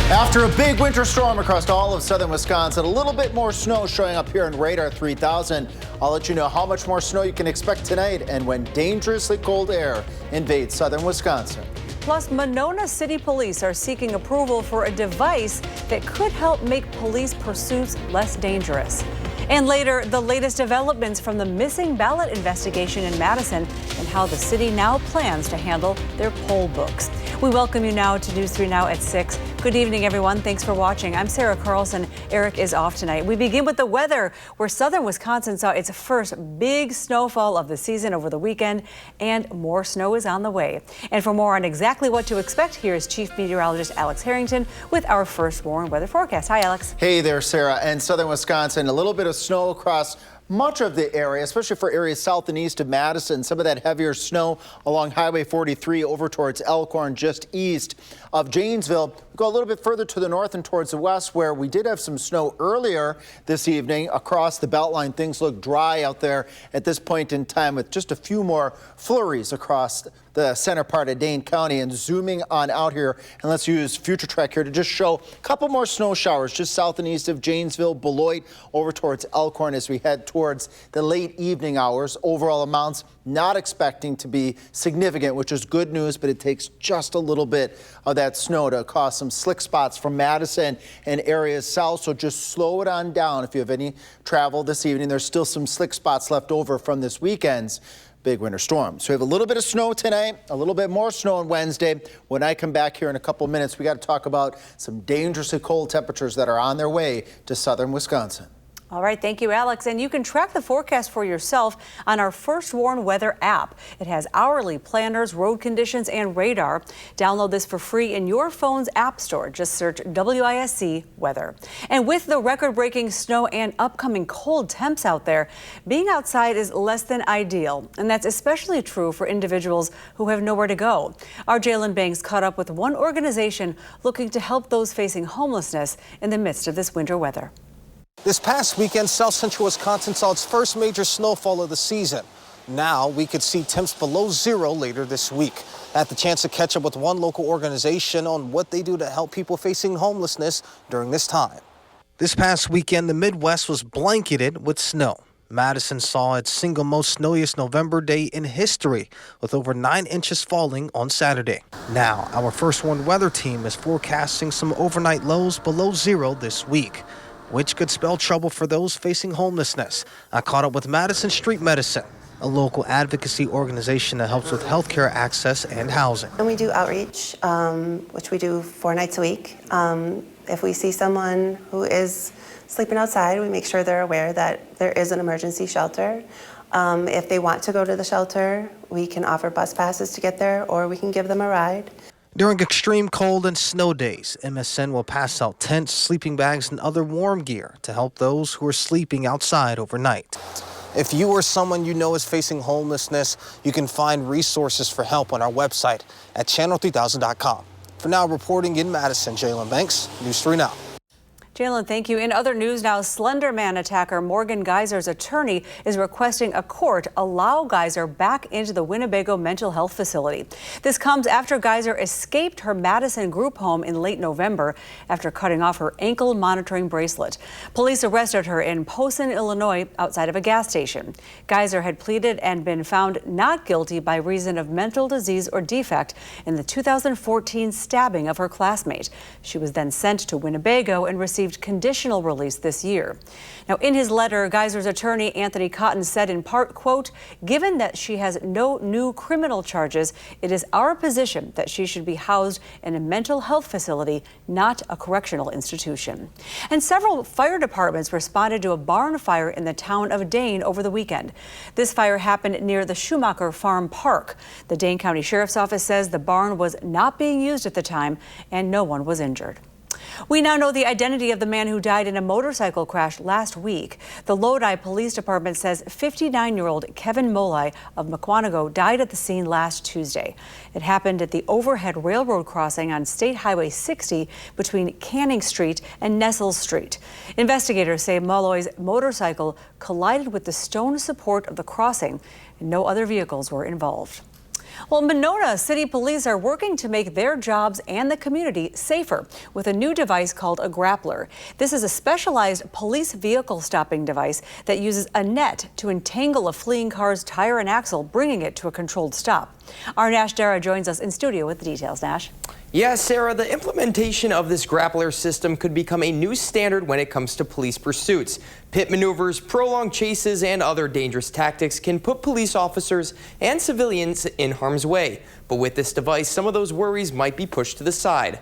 After a big winter storm across all of southern Wisconsin, a little bit more snow showing up here in Radar 3000. I'll let you know how much more snow you can expect tonight and when dangerously cold air invades southern Wisconsin. Plus, Monona City Police are seeking approval for a device that could help make police pursuits less dangerous. And later, the latest developments from the missing ballot investigation in Madison and how the city now plans to handle their poll books. We welcome you now to News 3 Now at 6. Good evening, everyone. Thanks for watching. I'm Sarah Carlson. Eric is off tonight. We begin with the weather, where southern Wisconsin saw its first big snowfall of the season over the weekend, and more snow is on the way. And for more on exactly what to expect, here's Chief Meteorologist Alex Harrington with our first warm weather forecast. Hi, Alex. Hey there, Sarah. And southern Wisconsin, a little bit of snow across much of the area, especially for areas south and east of Madison. Some of that heavier snow along Highway 43 over towards Elkhorn, just east of Janesville. Go a little bit further to the north and towards the west, where we did have some snow earlier this evening across the Beltline. Things look dry out there at this point in time, with just a few more flurries across the center part of Dane County. And zooming on out here, and let's use Future Track here to just show a couple more snow showers just south and east of Janesville, Beloit, over towards Elkhorn as we head towards the late evening hours. Overall amounts not expecting to be significant, which is good news, but it takes just a little bit of that snow to cause some slick spots from Madison and areas south. So just slow it on down if you have any travel this evening. There's still some slick spots left over from this weekend's big winter storm. So we have a little bit of snow tonight, a little bit more snow on Wednesday. When I come back here in a couple minutes, we got to talk about some dangerously cold temperatures that are on their way to southern Wisconsin. All right, thank you, Alex. And you can track the forecast for yourself on our First Warn Weather app. It has hourly planners, road conditions, and radar. Download this for free in your phone's app store. Just search WISC Weather. And with the record-breaking snow and upcoming cold temps out there, being outside is less than ideal. And that's especially true for individuals who have nowhere to go. Our Jalen Banks caught up with one organization looking to help those facing homelessness in the midst of this winter weather. This past weekend, South Central Wisconsin saw its first major snowfall of the season. Now we could see temps below zero later this week. I had the chance to catch up with one local organization on what they do to help people facing homelessness during this time. This past weekend, the Midwest was blanketed with snow. Madison saw its single most snowiest November day in history, with over 9 inches falling on Saturday. Now, our First Warn Weather team is forecasting some overnight lows below zero this week, which could spell trouble for those facing homelessness. I caught up with Madison Street Medicine, a local advocacy organization that helps with healthcare access and housing. And we do outreach, which we do 4 nights a week. If we see someone who is sleeping outside, we make sure they're aware that there is an emergency shelter. If they want to go to the shelter, we can offer bus passes to get there, or we can give them a ride. During extreme cold and snow days, MSN will pass out tents, sleeping bags, and other warm gear to help those who are sleeping outside overnight. If you or someone you know is facing homelessness, you can find resources for help on our website at channel3000.com. For now, reporting in Madison, Jalen Banks, News 3 Now. Jalen, thank you. In other news now, Slender Man attacker Morgan Geyser's attorney is requesting a court allow Geyser back into the Winnebago mental health facility. This comes after Geyser escaped her Madison group home in late November after cutting off her ankle monitoring bracelet. Police arrested her in Posen, Illinois, outside of a gas station. Geyser had pleaded and been found not guilty by reason of mental disease or defect in the 2014 stabbing of her classmate. She was then sent to Winnebago and received conditional release this year. Now, in his letter, Geyser's attorney Anthony Cotton said in part, quote, "Given that she has no new criminal charges, it is our position that she should be housed in a mental health facility, not a correctional institution." And several fire departments responded to a barn fire in the town of Dane over the weekend. This fire happened near the Schumacher Farm Park. The Dane County Sheriff's Office says the barn was not being used at the time and no one was injured. We now know the identity of the man who died in a motorcycle crash last week. The Lodi Police Department says 59-year-old Kevin Molai of Mukwonago died at the scene last Tuesday. It happened at the overhead railroad crossing on State Highway 60 between Canning Street and Nessel Street. Investigators say Molloy's motorcycle collided with the stone support of the crossing, and no other vehicles were involved. Well, Monona City Police are working to make their jobs and the community safer with a new device called a grappler. This is a specialized police vehicle stopping device that uses a net to entangle a fleeing car's tire and axle, bringing it to a controlled stop. Our Nash Dara joins us in studio with the details. Nash. Yeah, Sarah, the implementation of this grappler system could become a new standard when it comes to police pursuits. Pit maneuvers, prolonged chases, and other dangerous tactics can put police officers and civilians in harm's way. But with this device, some of those worries might be pushed to the side.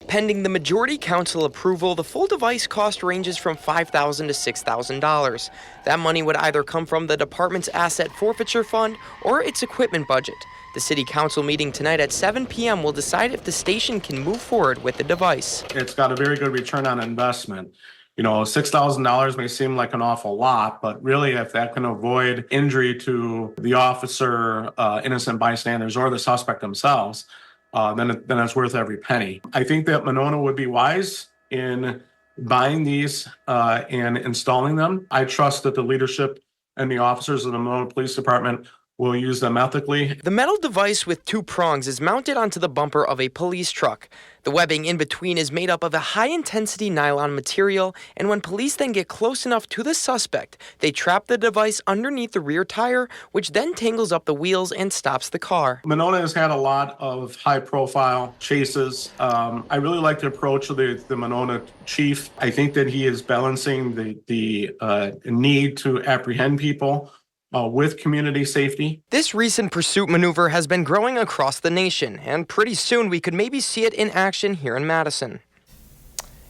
Pending the majority council approval, the full device cost ranges from $5,000 to $6,000. That money would either come from the department's asset forfeiture fund or its equipment budget. The city council meeting tonight at 7 p.m. will decide if the station can move forward with the device. It's got a very good return on investment. You know, $6,000 may seem like an awful lot, but really if that can avoid injury to the officer, innocent bystanders, or the suspect themselves, then it's worth every penny. I think that Monona would be wise in buying these and installing them. I trust that the leadership and the officers of the Monona Police Department will use them ethically. The metal device with two prongs is mounted onto the bumper of a police truck. The webbing in between is made up of a high-intensity nylon material, and when police then get close enough to the suspect, they trap the device underneath the rear tire, which then tangles up the wheels and stops the car. Monona has had a lot of high-profile chases. I really like the approach of the Monona chief. I think that he is balancing the need to apprehend people with community safety. This recent pursuit maneuver has been growing across the nation, and pretty soon we could maybe see it in action here in Madison.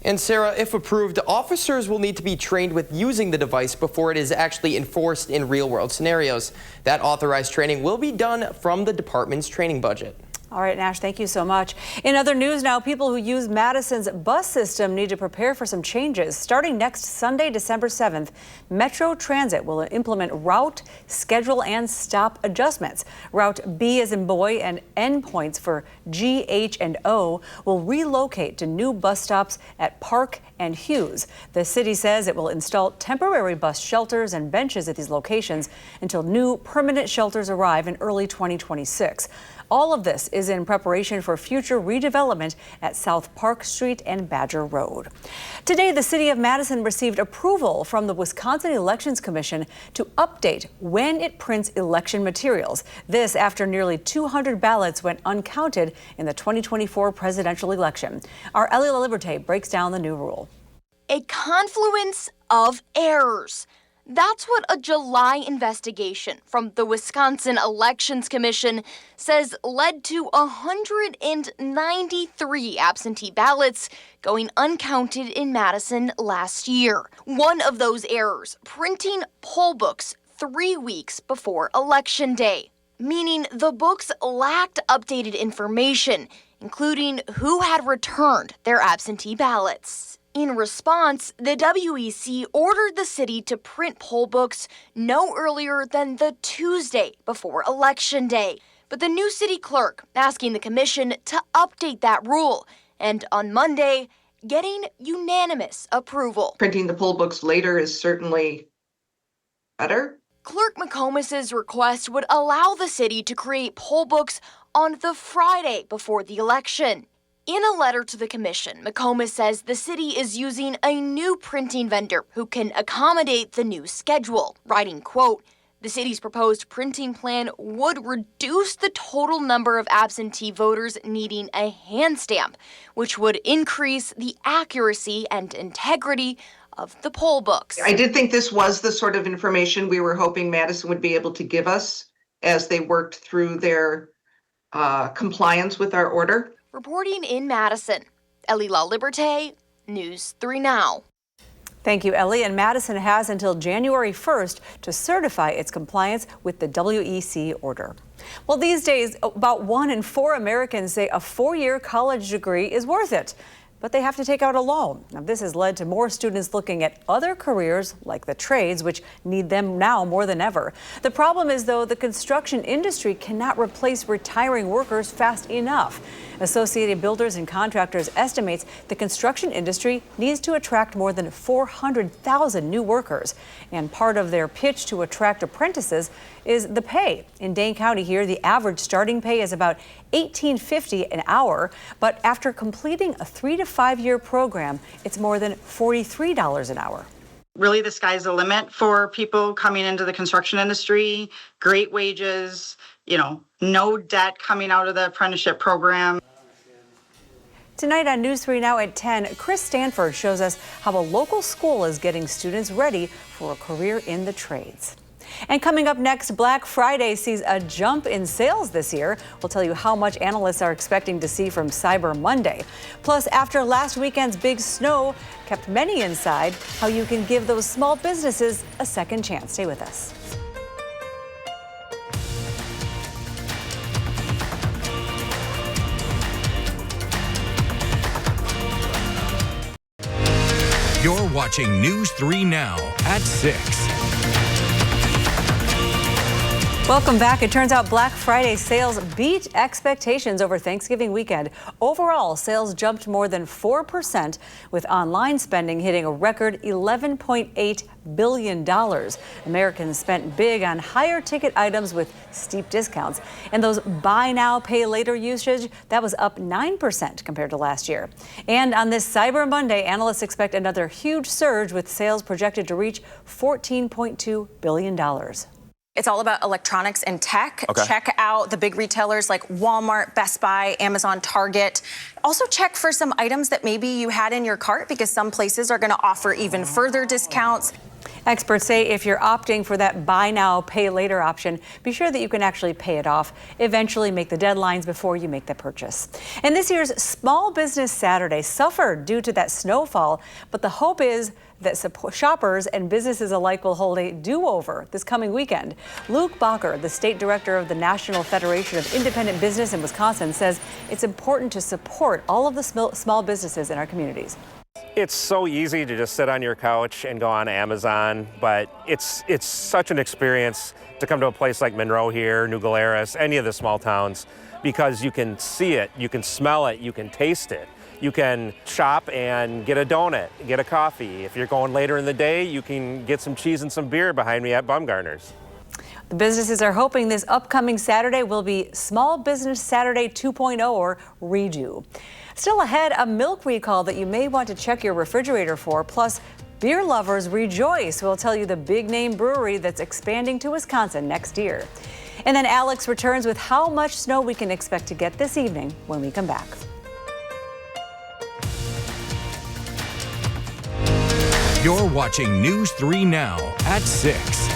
And Sarah, if approved, officers will need to be trained with using the device before it is actually enforced in real-world scenarios. That authorized training will be done from the department's training budget. All right, Nash, thank you so much. In other news now, people who use Madison's bus system need to prepare for some changes. Starting next Sunday, December 7th, Metro Transit will implement route, schedule, and stop adjustments. Route B as in boy and endpoints for G, H, and O will relocate to new bus stops at Park and Hughes. The city says it will install temporary bus shelters and benches at these locations until new permanent shelters arrive in early 2026. All of this is in preparation for future redevelopment at South Park Street and Badger Road. Today, the city of Madison received approval from the Wisconsin Elections Commission to update when it prints election materials. This after nearly 200 ballots went uncounted in the 2024 presidential election. Our Ellie LaLiberte breaks down the new rule. A confluence of errors. That's what a July investigation from the Wisconsin Elections Commission says led to 193 absentee ballots going uncounted in Madison last year. One of those errors, printing poll books 3 weeks before Election Day, meaning the books lacked updated information, including who had returned their absentee ballots. In response, the WEC ordered the city to print poll books no earlier than the Tuesday before Election Day. But the new city clerk asking the commission to update that rule, and on Monday, getting unanimous approval. Printing the poll books later is certainly better. Clerk McComas's request would allow the city to create poll books on the Friday before the election. In a letter to the commission, McComas says the city is using a new printing vendor who can accommodate the new schedule, writing, quote, "The city's proposed printing plan would reduce the total number of absentee voters needing a hand stamp, which would increase the accuracy and integrity of the poll books." I did think this was the sort of information we were hoping Madison would be able to give us as they worked through their compliance with our order. Reporting in Madison, Ellie LaLiberte, News 3 Now. Thank you, Ellie. And Madison has until January 1st to certify its compliance with the WEC order. Well, these days, about 1 in 4 Americans say a 4-year college degree is worth it. but they have to take out a loan. Now, this has led to more students looking at other careers like the trades, which need them now more than ever. The problem is, though, the construction industry cannot replace retiring workers fast enough. Associated Builders and Contractors estimates the construction industry needs to attract more than 400,000 new workers. And part of their pitch to attract apprentices is the pay. In Dane County here, the average starting pay is about $18.50 an hour. But after completing a 3 to 5 year program, it's more than $43 an hour. Really, the sky's the limit for people coming into the construction industry. Great wages, no debt coming out of the apprenticeship program. Tonight on News 3 Now at 10, Chris Stanford shows us how a local school is getting students ready for a career in the trades. And coming up next, Black Friday sees a jump in sales this year. We'll tell you how much analysts are expecting to see from Cyber Monday. Plus, after last weekend's big snow kept many inside, how you can give those small businesses a second chance. Stay with us. You're watching News 3 Now at 6. Welcome back. It turns out Black Friday sales beat expectations over Thanksgiving weekend. Overall, sales jumped more than 4%, with online spending hitting a record $11.8 billion. Americans spent big on higher ticket items with steep discounts. And those buy now, pay later usage, that was up 9% compared to last year. And on this Cyber Monday, analysts expect another huge surge, with sales projected to reach $14.2 billion. It's all about electronics and tech. Okay. Check out the big retailers like Walmart, Best Buy, Amazon, Target. Also check for some items that maybe you had in your cart, because some places are going to offer even further discounts. Experts say if you're opting for that buy now, pay later option, be sure that you can actually pay it off. Eventually make the deadlines before you make the purchase. And this year's Small Business Saturday suffered due to that snowfall, but the hope is that shoppers and businesses alike will hold a do-over this coming weekend. Luke Bacher, the state director of the National Federation of Independent Business in Wisconsin, says it's important to support all of the small businesses in our communities. It's so easy to just sit on your couch and go on Amazon, but it's such an experience to come to a place like Monroe here, New Glarus, any of the small towns, because you can see it, you can smell it, you can taste it. You can shop and get a donut, get a coffee. If you're going later in the day, you can get some cheese and some beer behind me at Baumgartner's. The businesses are hoping this upcoming Saturday will be Small Business Saturday 2.0 or redo. Still ahead, a milk recall that you may want to check your refrigerator for. Plus, beer lovers rejoice. We'll tell you the big name brewery that's expanding to Wisconsin next year. And then Alex returns with how much snow we can expect to get this evening when we come back. You're watching News 3 Now at 6.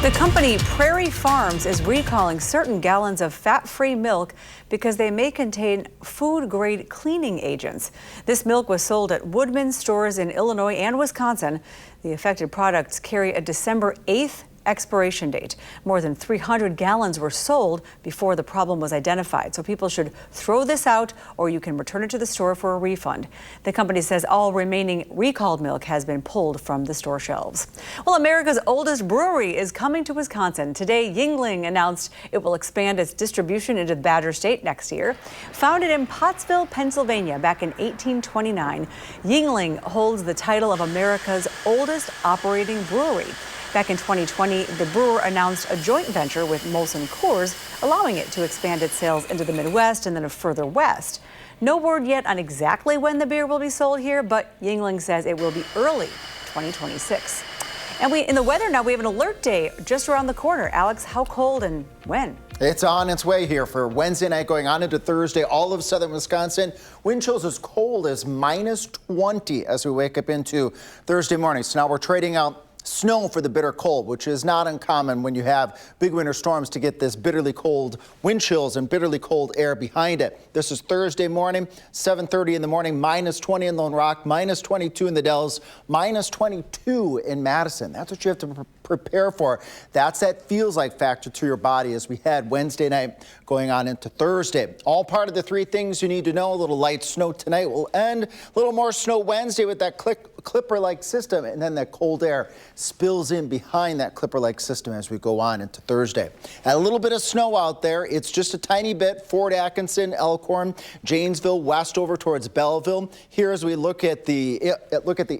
The company Prairie Farms is recalling certain gallons of fat-free milk because they may contain food-grade cleaning agents. This milk was sold at Woodman stores in Illinois and Wisconsin. The affected products carry a December 8th expiration date. More than 300 gallons were sold before the problem was identified. So people should throw this out, or you can return it to the store for a refund. The company says all remaining recalled milk has been pulled from the store shelves. Well, America's oldest brewery is coming to Wisconsin. Today, Yuengling announced it will expand its distribution into the Badger State next year. Founded in Pottsville, Pennsylvania back in 1829, Yuengling holds the title of America's oldest operating brewery. Back in 2020, the brewer announced a joint venture with Molson Coors, allowing it to expand its sales into the Midwest and then further west. No word yet on exactly when the beer will be sold here, but Yuengling says it will be early 2026. And in the weather now, we have an alert day just around the corner. Alex, how cold and when? It's on its way here for Wednesday night going on into Thursday. All of southern Wisconsin, wind chills as cold as -20 as we wake up into Thursday morning. So now we're trading out snow for the bitter cold, which is not uncommon when you have big winter storms to get this bitterly cold wind chills and bitterly cold air behind it. This is Thursday morning, 7:30 in the morning, -20 in Lone Rock, -22 in the Dells, -22 in Madison. That's what you have to prepare for. That's that feels like factor to your body as we head Wednesday night going on into Thursday. All part of the 3 things you need to know. A little light snow tonight will end. A little more snow Wednesday with that clipper-like system, and then that cold air spills in behind that clipper-like system as we go on into Thursday. A little bit of snow out there. It's just a tiny bit. Fort Atkinson, Elkhorn, Janesville, west over towards Belleville. Here as we look at the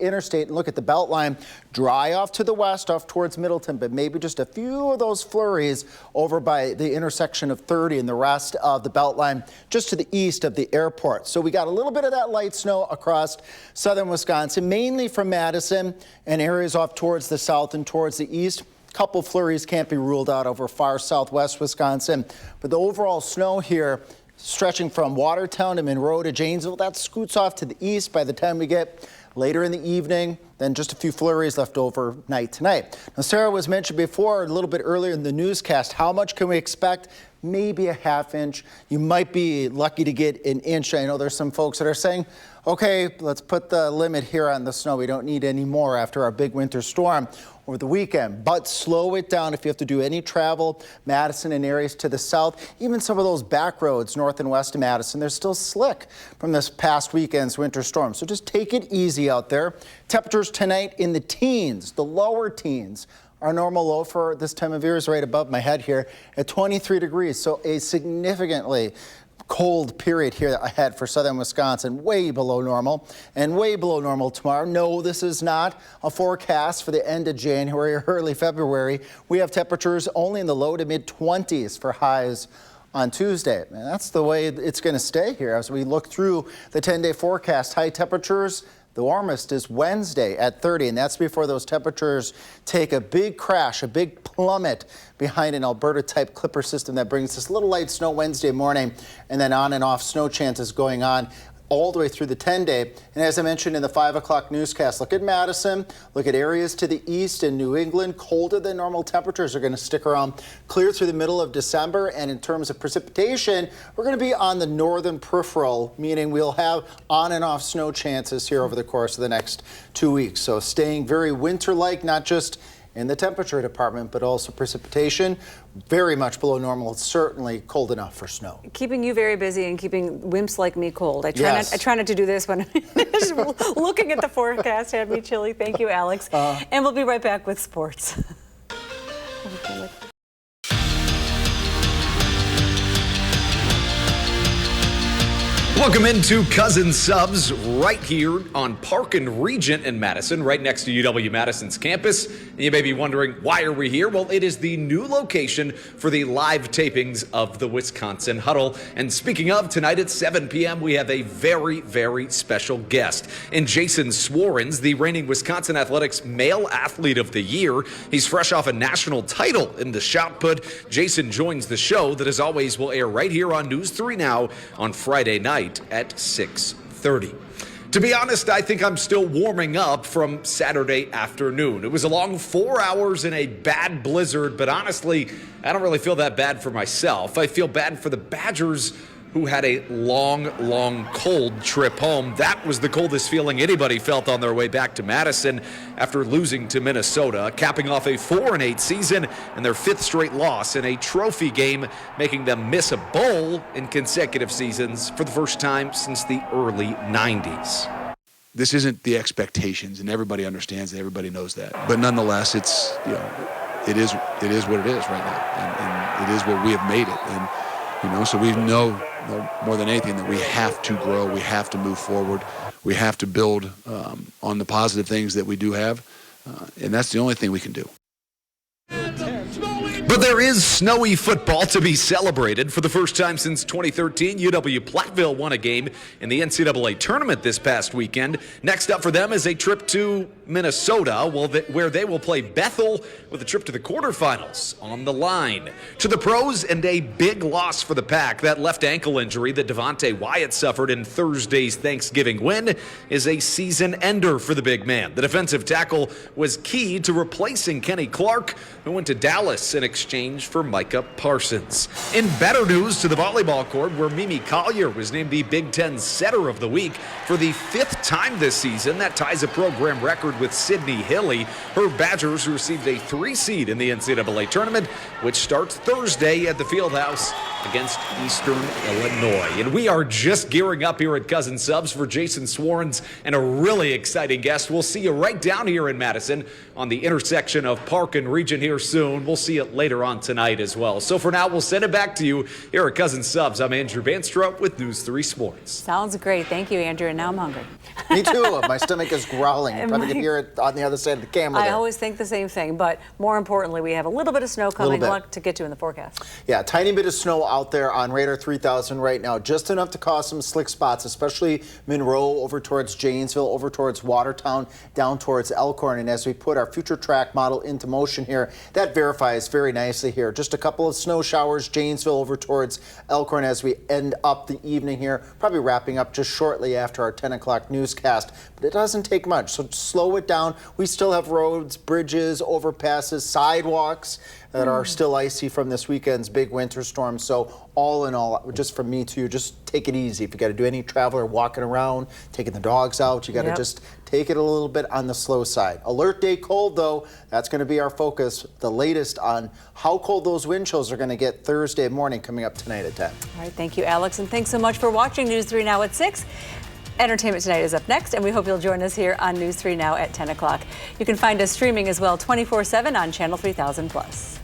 interstate and look at the belt line, dry off to the west, off towards Middleton, but maybe just a few of those flurries over by the intersection of 30 and the rest of the belt line just to the east of the airport. So we got a little bit of that light snow across southern Wisconsin, mainly from Madison and areas off towards the south and towards the east. Couple flurries can't be ruled out over far southwest Wisconsin, but the overall snow here stretching from Watertown to Monroe to Janesville, that scoots off to the east by the time we get later in the evening. Then just a few flurries left overnight tonight. Now, Sarah was mentioned before a little bit earlier in the newscast. How much can we expect? Maybe a ½ inch. You might be lucky to get an inch. I know there's some folks that are saying, okay, let's put the limit here on the snow. We don't need any more after our big winter storm over the weekend. But slow it down if you have to do any travel. Madison and areas to the south, even some of those back roads north and west of Madison, they're still slick from this past weekend's winter storm. So just take it easy out there. Temperatures tonight in the teens, the lower teens. Our normal low for this time of year is right above my head here at 23 degrees. So a significantly cold period here ahead for southern Wisconsin, way below normal and way below normal tomorrow. No, this is not a forecast for the end of January or early February. We have temperatures only in the low to mid 20s for highs on Tuesday. And that's the way it's going to stay here as we look through the 10-day forecast. High temperatures. The warmest is Wednesday at 30, and that's before those temperatures take a big crash, a big plummet behind an Alberta-type clipper system that brings us a little light snow Wednesday morning, and then on and off snow chances going on all the way through the 10-day. And as I mentioned in the 5 o'clock newscast, look at Madison, look at areas to the east in New England. Colder than normal temperatures are going to stick around clear through the middle of December. And in terms of precipitation, we're going to be on the northern peripheral, meaning we'll have on and off snow chances here over the course of the next 2 weeks. So staying very winter-like, not just in the temperature department, but also precipitation very much below normal. It's certainly cold enough for snow. Keeping you very busy and keeping wimps like me cold. I Yes. try not to do this when just looking at the forecast had me chilly. Thank you, Alex. And we'll be right back with sports. Welcome into Cousin Subs right here on Park and Regent in Madison, right next to UW-Madison's campus. And you may be wondering, why are we here? Well, it is the new location for the live tapings of the Wisconsin Huddle. And speaking of, tonight at 7 p.m., we have a very, very special guest in Jason Swarens, the reigning Wisconsin Athletics Male Athlete of the Year. He's fresh off a national title in the shot put. Jason joins the show that, as always, will air right here on News 3 Now on Friday night at 6:30. To be honest, I think I'm still warming up from Saturday afternoon. It was a long 4 hours in a bad blizzard, but honestly, I don't really feel that bad for myself. I feel bad for the Badgers, who had a long, cold trip home. That was the coldest feeling anybody felt on their way back to Madison after losing to Minnesota, capping off a 4-8 season and their 5th straight loss in a trophy game, making them miss a bowl in consecutive seasons for the first time since the early 90s. This isn't the expectations, and everybody understands that, everybody knows that. But nonetheless, it's, it is what it is right now, and it is what we have made it. And so we know more than anything that we have to grow, we have to move forward, we have to build on the positive things that we do have, and that's the only thing we can do. But there is snowy football to be celebrated. For the first time since 2013, UW-Platteville won a game in the NCAA tournament this past weekend. Next up for them is a trip to Minnesota, where they will play Bethel with a trip to the quarterfinals on the line. To the pros, and a big loss for the Pack. That left ankle injury that Devontae Wyatt suffered in Thursday's Thanksgiving win is a season ender for the big man. The defensive tackle was key to replacing Kenny Clark, who went to Dallas in exchange for Micah Parsons. In better news, to the volleyball court, where Mimi Collier was named the Big Ten Setter of the Week for the 5th time this season. That ties a program record with Sydney Hilly. Her Badgers received a 3 seed in the NCAA tournament, which starts Thursday at the Fieldhouse against Eastern Illinois. And we are just gearing up here at Cousin Subs for Jason Swarns and a really exciting guest. We'll see you right down here in Madison on the intersection of Park and Regent here soon. We'll see it later on tonight as well. So for now, we'll send it back to you here at Cousin Subs. I'm Andrew Banstra with News 3 Sports. Sounds great. Thank you, Andrew. And now I'm hungry. Me too. My stomach is growling. You probably can hear it on the other side of the camera I there. always think the same thing, but more importantly, we have a little bit of snow coming to get to in the forecast. Yeah, tiny bit of snow out there on Radar 3000 right now, just enough to cause some slick spots, especially Monroe over towards Janesville, over towards Watertown, down towards Elkhorn. And as we put our future track model into motion here, that verifies very nicely here. Just a couple of snow showers, Janesville over towards Elkhorn as we end up the evening here, probably wrapping up just shortly after our 10 o'clock newscast. But it doesn't take much, so slow it down. We still have roads, bridges, overpasses, sidewalks that are still icy from this weekend's big winter storm. So all in all, just from me to you, just take it easy. If you got to do any travel or walking around, taking the dogs out, you got to just take it a little bit on the slow side. Alert day cold, though, that's going to be our focus. The latest on how cold those wind chills are going to get Thursday morning coming up tonight at 10. All right, thank you, Alex, and thanks so much for watching News 3 Now at 6. Entertainment Tonight is up next, and we hope you'll join us here on News 3 Now at 10 o'clock. You can find us streaming as well 24/7 on Channel 3000+.